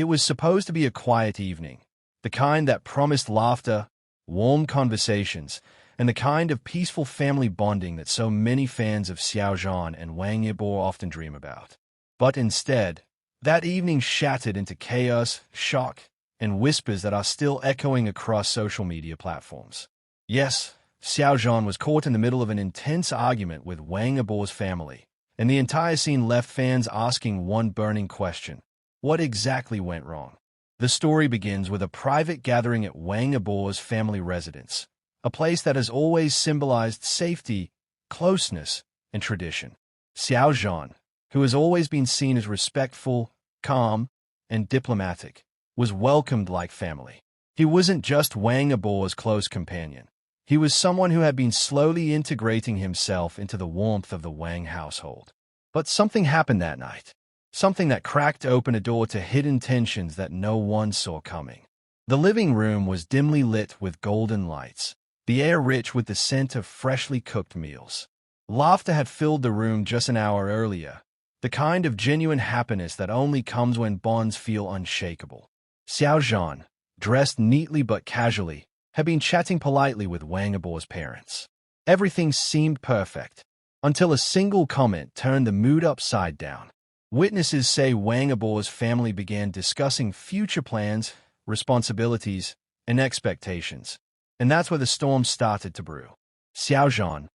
It was supposed to be a quiet evening, the kind that promised laughter, warm conversations, and the kind of peaceful family bonding that so many fans of Xiao Zhan and Wang Yibo often dream about. But instead, that evening shattered into chaos, shock, and whispers that are still echoing across social media platforms. Yes, Xiao Zhan was caught in the middle of an intense argument with Wang Yibo's family, and the entire scene left fans asking one burning question: what exactly went wrong? The story begins with a private gathering at Wang Yibo's family residence, a place that has always symbolized safety, closeness, and tradition. Xiao Zhan, who has always been seen as respectful, calm, and diplomatic, was welcomed like family. He wasn't just Wang Yibo's close companion. He was someone who had been slowly integrating himself into the warmth of the Wang household. But something happened that night. Something that cracked open a door to hidden tensions that no one saw coming. The living room was dimly lit with golden lights, the air rich with the scent of freshly cooked meals. Laughter had filled the room just an hour earlier, the kind of genuine happiness that only comes when bonds feel unshakable. Xiao Zhan, dressed neatly but casually, had been chatting politely with Wang Yibo's parents. Everything seemed perfect, until a single comment turned the mood upside down. Witnesses say Wang Yibo's family began discussing future plans, responsibilities, and expectations, and that's where the storm started to brew. Xiao Zhan,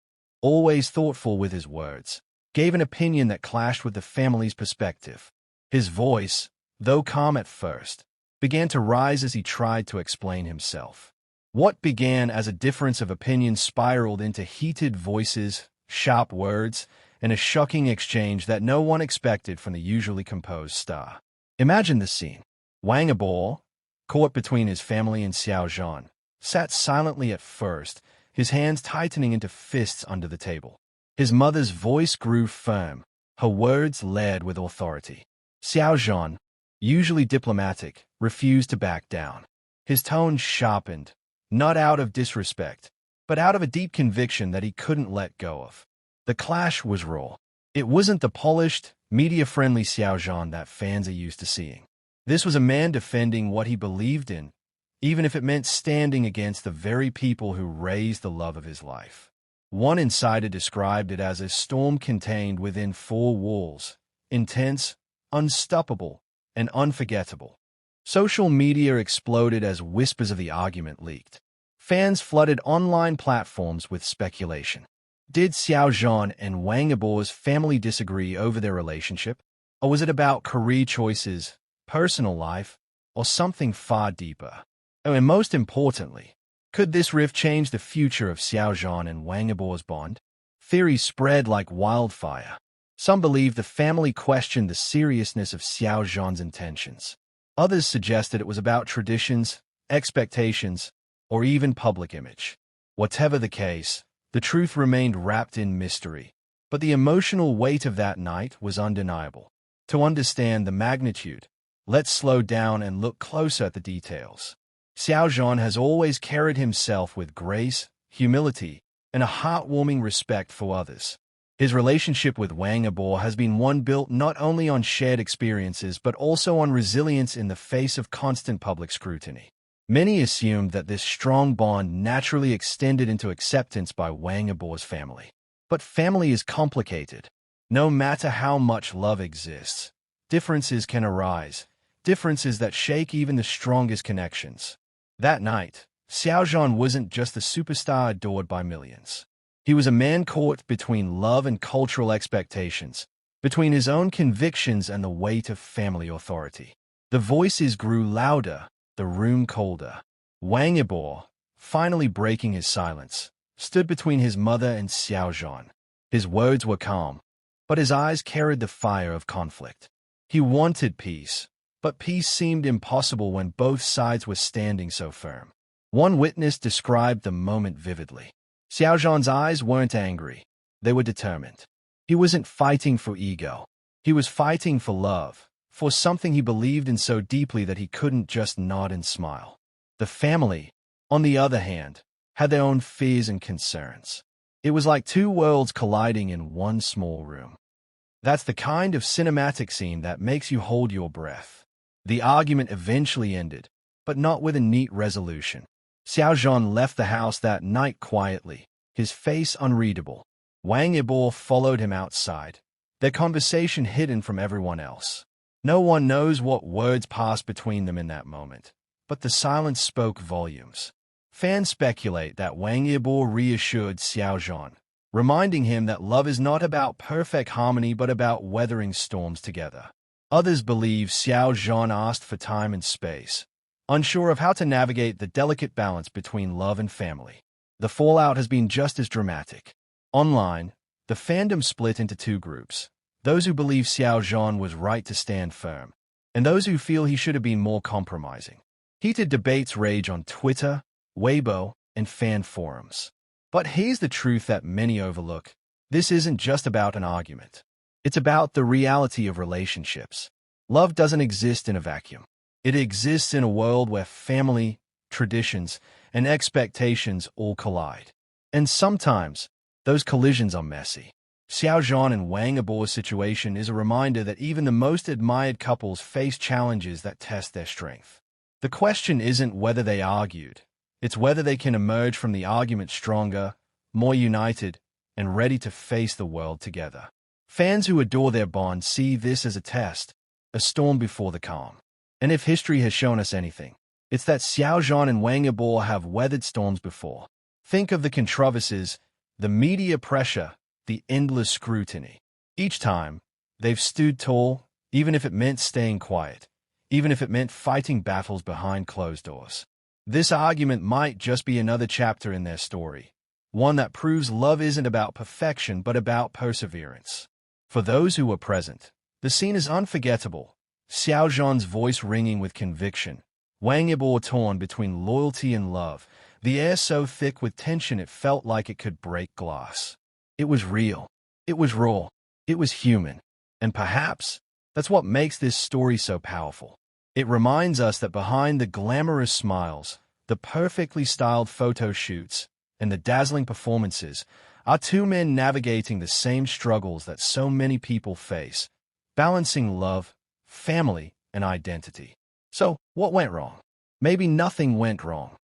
always thoughtful with his words, gave an opinion that clashed with the family's perspective. His voice, though calm at first, began to rise as he tried to explain himself. What began as a difference of opinion spiraled into heated voices, sharp words, and a shocking exchange that no one expected from the usually composed star. Imagine the scene. Wang Yibo, caught between his family and Xiao Zhan, sat silently at first, his hands tightening into fists under the table. His mother's voice grew firm, her words layered with authority. Xiao Zhan, usually diplomatic, refused to back down. His tone sharpened, not out of disrespect, but out of a deep conviction that he couldn't let go of. The clash was raw. It wasn't the polished, media-friendly Xiao Zhan that fans are used to seeing. This was a man defending what he believed in, even if it meant standing against the very people who raised the love of his life. One insider described it as a storm contained within four walls, intense, unstoppable, and unforgettable. Social media exploded as whispers of the argument leaked. Fans flooded online platforms with speculation. Did Xiao Zhan and Wang Yibo's family disagree over their relationship? Or was it about career choices, personal life, or something far deeper? Oh, and most importantly, could this rift change the future of Xiao Zhan and Wang Yibo's bond? Theories spread like wildfire. Some believed the family questioned the seriousness of Xiao Zhan's intentions. Others suggested it was about traditions, expectations, or even public image. Whatever the case, the truth remained wrapped in mystery, but the emotional weight of that night was undeniable. To understand the magnitude, let's slow down and look closer at the details. Xiao Zhan has always carried himself with grace, humility, and a heartwarming respect for others. His relationship with Wang Yibo has been one built not only on shared experiences but also on resilience in the face of constant public scrutiny. Many assumed that this strong bond naturally extended into acceptance by Wang Yibo's family. But family is complicated. No matter how much love exists, differences can arise, differences that shake even the strongest connections. That night, Xiao Zhan wasn't just the superstar adored by millions. He was a man caught between love and cultural expectations, between his own convictions and the weight of family authority. The voices grew louder, the room colder. Wang Yibo, finally breaking his silence, stood between his mother and Xiao Zhan. His words were calm, but his eyes carried the fire of conflict. He wanted peace, but peace seemed impossible when both sides were standing so firm. One witness described the moment vividly. Xiao Zhan's eyes weren't angry. They were determined. He wasn't fighting for ego. He was fighting for love, for something he believed in so deeply that he couldn't just nod and smile. The family, on the other hand, had their own fears and concerns. It was like two worlds colliding in one small room. That's the kind of cinematic scene that makes you hold your breath. The argument eventually ended, but not with a neat resolution. Xiao Zhan left the house that night quietly, his face unreadable. Wang Yibo followed him outside, their conversation hidden from everyone else. No one knows what words passed between them in that moment, but the silence spoke volumes. Fans speculate that Wang Yibo reassured Xiao Zhan, reminding him that love is not about perfect harmony but about weathering storms together. Others believe Xiao Zhan asked for time and space, unsure of how to navigate the delicate balance between love and family. The fallout has been just as dramatic. Online, the fandom split into two groups: those who believe Xiao Zhan was right to stand firm, and those who feel he should have been more compromising. Heated debates rage on Twitter, Weibo, and fan forums. But here's the truth that many overlook. This isn't just about an argument. It's about the reality of relationships. Love doesn't exist in a vacuum. It exists in a world where family, traditions, and expectations all collide. And sometimes, those collisions are messy. Xiao Zhan and Wang Yibo's situation is a reminder that even the most admired couples face challenges that test their strength. The question isn't whether they argued. It's whether they can emerge from the argument stronger, more united, and ready to face the world together. Fans who adore their bond see this as a test, a storm before the calm. And if history has shown us anything, it's that Xiao Zhan and Wang Yibo have weathered storms before. Think of the controversies, the media pressure, the endless scrutiny. Each time, they've stood tall, even if it meant staying quiet, even if it meant fighting battles behind closed doors. This argument might just be another chapter in their story, one that proves love isn't about perfection but about perseverance. For those who were present, the scene is unforgettable. Xiao Zhan's voice ringing with conviction, Wang Yibo torn between loyalty and love, the air so thick with tension it felt like it could break glass. It was real. It was raw. It was human. And perhaps that's what makes this story so powerful. It reminds us that behind the glamorous smiles, the perfectly styled photo shoots, and the dazzling performances are two men navigating the same struggles that so many people face, balancing love, family, and identity. So, what went wrong? Maybe nothing went wrong.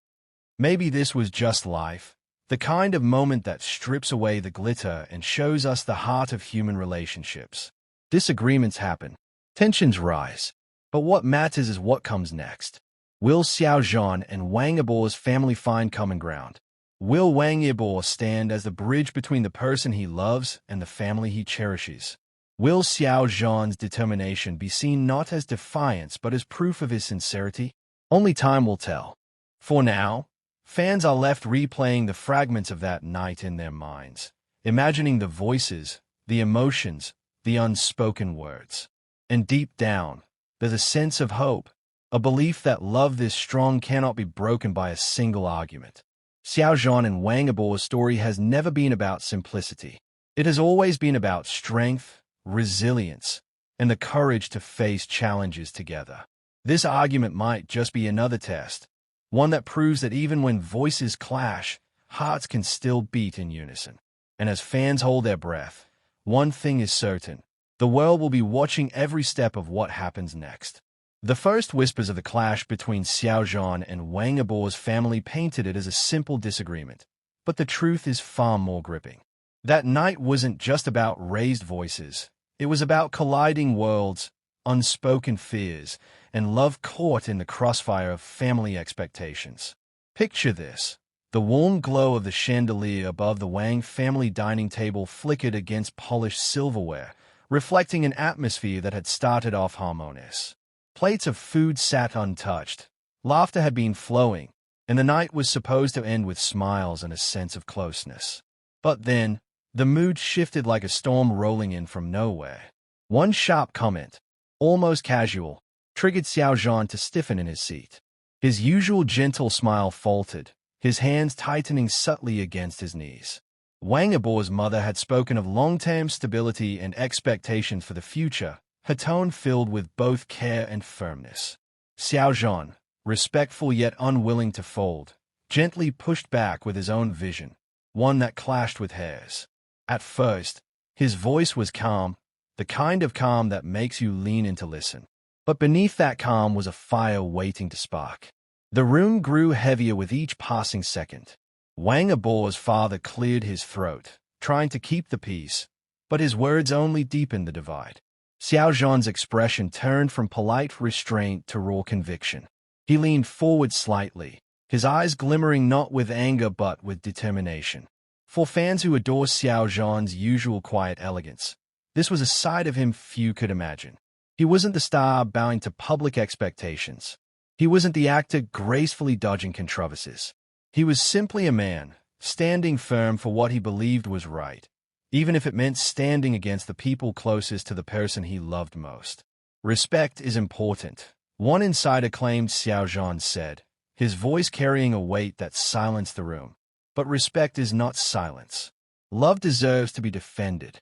Maybe this was just life, the kind of moment that strips away the glitter and shows us the heart of human relationships. Disagreements happen, tensions rise, but what matters is what comes next. Will Xiao Zhan and Wang Yibo's family find common ground? Will Wang Yibo stand as the bridge between the person he loves and the family he cherishes? Will Xiao Zhan's determination be seen not as defiance but as proof of his sincerity? Only time will tell. For now, fans are left replaying the fragments of that night in their minds, imagining the voices, the emotions, the unspoken words. And deep down, there's a sense of hope, a belief that love this strong cannot be broken by a single argument. Xiao Zhan and Wang Yibo's story has never been about simplicity. It has always been about strength, resilience, and the courage to face challenges together. This argument might just be another test, one that proves that even when voices clash, hearts can still beat in unison. And as fans hold their breath, one thing is certain: the world will be watching every step of what happens next. The first whispers of the clash between Xiao Zhan and Wang Yibo's family painted it as a simple disagreement, but the truth is far more gripping. That night wasn't just about raised voices. It was about colliding worlds, unspoken fears, and love caught in the crossfire of family expectations. Picture this. The warm glow of the chandelier above the Wang family dining table flickered against polished silverware, reflecting an atmosphere that had started off harmonious. Plates of food sat untouched, laughter had been flowing, and the night was supposed to end with smiles and a sense of closeness. But then, the mood shifted like a storm rolling in from nowhere. One sharp comment, almost casual, triggered Xiao Zhan to stiffen in his seat. His usual gentle smile faltered, his hands tightening subtly against his knees. Wang Yibo's mother had spoken of long-term stability and expectations for the future, her tone filled with both care and firmness. Xiao Zhan, respectful yet unwilling to fold, gently pushed back with his own vision, one that clashed with hers. At first, his voice was calm, the kind of calm that makes you lean in to listen. But beneath that calm was a fire waiting to spark. The room grew heavier with each passing second. Wang Yibo's father cleared his throat, trying to keep the peace, but his words only deepened the divide. Xiao Zhan's expression turned from polite restraint to raw conviction. He leaned forward slightly, his eyes glimmering not with anger but with determination. For fans who adore Xiao Zhan's usual quiet elegance, this was a side of him few could imagine. He wasn't the star bowing to public expectations. He wasn't the actor gracefully dodging controversies. He was simply a man, standing firm for what he believed was right, even if it meant standing against the people closest to the person he loved most. Respect is important, one insider claimed, Xiao Zhan said, his voice carrying a weight that silenced the room. But respect is not silence. Love deserves to be defended.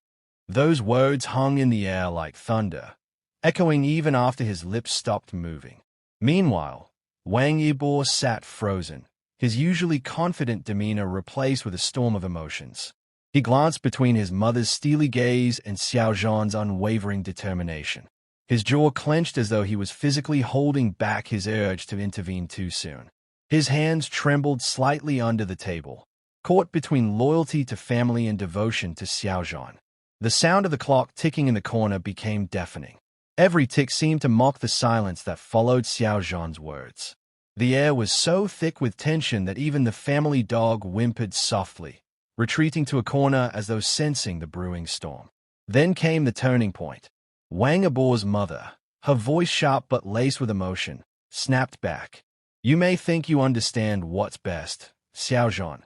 Those words hung in the air like thunder, echoing even after his lips stopped moving. Meanwhile, Wang Yibo sat frozen, his usually confident demeanor replaced with a storm of emotions. He glanced between his mother's steely gaze and Xiao Zhan's unwavering determination. His jaw clenched as though he was physically holding back his urge to intervene too soon. His hands trembled slightly under the table, caught between loyalty to family and devotion to Xiao Zhan. The sound of the clock ticking in the corner became deafening. Every tick seemed to mock the silence that followed Xiao Zhan's words. The air was so thick with tension that even the family dog whimpered softly, retreating to a corner as though sensing the brewing storm. Then came the turning point. Wang Yibo's mother, her voice sharp but laced with emotion, snapped back. "You may think you understand what's best, Xiao Zhan,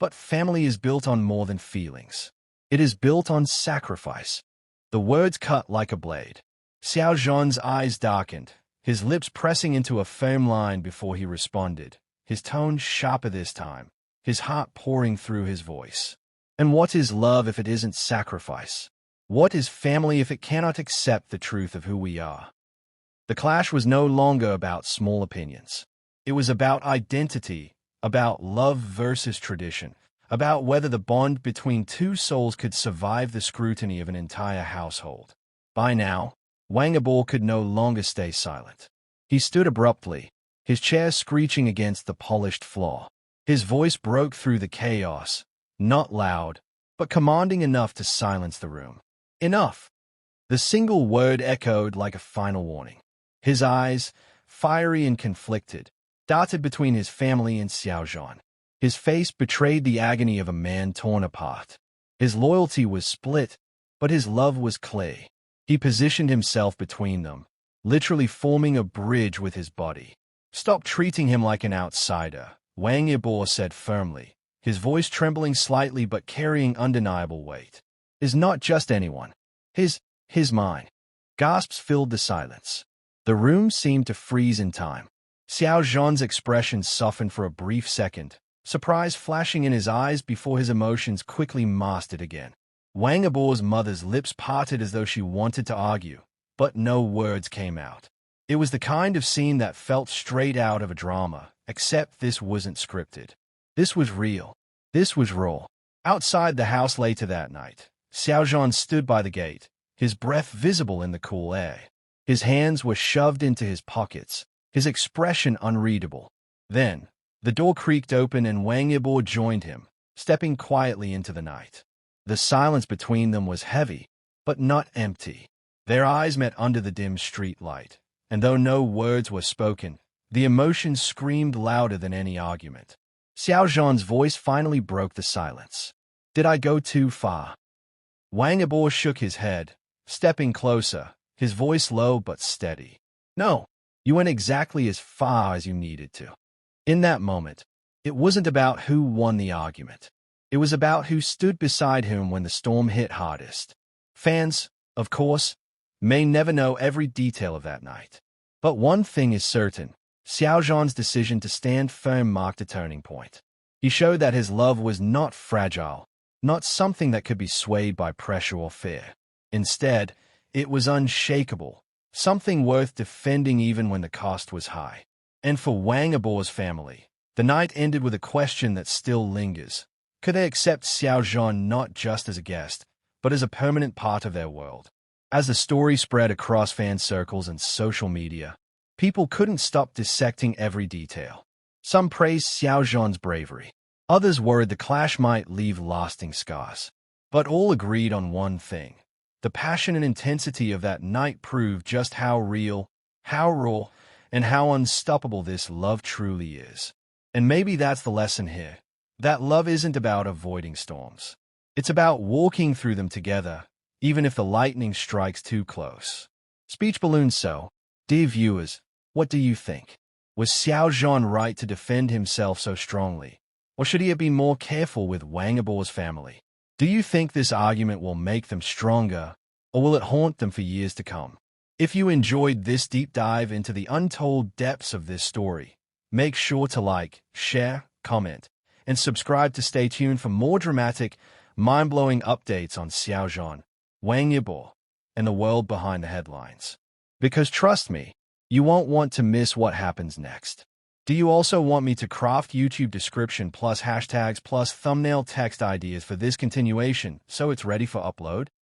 but family is built on more than feelings. It is built on sacrifice." The words cut like a blade. Xiao Zhan's eyes darkened, his lips pressing into a firm line before he responded, his tone sharper this time, his heart pouring through his voice. "And what is love if it isn't sacrifice? What is family if it cannot accept the truth of who we are?" The clash was no longer about small opinions. It was about identity, about love versus tradition, about whether the bond between two souls could survive the scrutiny of an entire household. By now, Wang Yibo could no longer stay silent. He stood abruptly, his chair screeching against the polished floor. His voice broke through the chaos, not loud, but commanding enough to silence the room. Enough! The single word echoed like a final warning. His eyes, fiery and conflicted, darted between his family and Xiao Zhan. His face betrayed the agony of a man torn apart. His loyalty was split, but his love was clear. He positioned himself between them, literally forming a bridge with his body. "Stop treating him like an outsider," Wang Yibo said firmly, his voice trembling slightly but carrying undeniable weight. "Is not just anyone. His mine." Gasps filled the silence. The room seemed to freeze in time. Xiao Zhan's expression softened for a brief second, surprise flashing in his eyes before his emotions quickly masked it again. Wang Yibo's mother's lips parted as though she wanted to argue, but no words came out. It was the kind of scene that felt straight out of a drama, except this wasn't scripted. This was real. This was raw. Outside the house later that night, Xiao Zhan stood by the gate, his breath visible in the cool air. His hands were shoved into his pockets, his expression unreadable. Then, the door creaked open and Wang Yibo joined him, stepping quietly into the night. The silence between them was heavy, but not empty. Their eyes met under the dim street light, and though no words were spoken, the emotions screamed louder than any argument. Xiao Zhan's voice finally broke the silence. "Did I go too far?" Wang Yibo shook his head, stepping closer, his voice low but steady. "No, you went exactly as far as you needed to." In that moment, it wasn't about who won the argument. It was about who stood beside him when the storm hit hardest. Fans, of course, may never know every detail of that night. But one thing is certain, Xiao Zhan's decision to stand firm marked a turning point. He showed that his love was not fragile, not something that could be swayed by pressure or fear. Instead, it was unshakable, something worth defending even when the cost was high. And for Wang Yibo's family, the night ended with a question that still lingers. Could they accept Xiao Zhan not just as a guest, but as a permanent part of their world? As the story spread across fan circles and social media, people couldn't stop dissecting every detail. Some praised Xiao Zhan's bravery. Others worried the clash might leave lasting scars. But all agreed on one thing. The passion and intensity of that night proved just how real, how raw, and how unstoppable this love truly is. And maybe that's the lesson here. That love isn't about avoiding storms. It's about walking through them together, even if the lightning strikes too close. Speech balloon. So, dear viewers, what do you think? Was Xiao Zhan right to defend himself so strongly? Or should he have been more careful with Wang Yibo's family? Do you think this argument will make them stronger, or will it haunt them for years to come? If you enjoyed this deep dive into the untold depths of this story, make sure to like, share, comment, and subscribe to stay tuned for more dramatic, mind-blowing updates on Xiao Zhan, Wang Yibo, and the world behind the headlines. Because trust me, you won't want to miss what happens next. Do you also want me to craft YouTube description plus hashtags plus thumbnail text ideas for this continuation so it's ready for upload?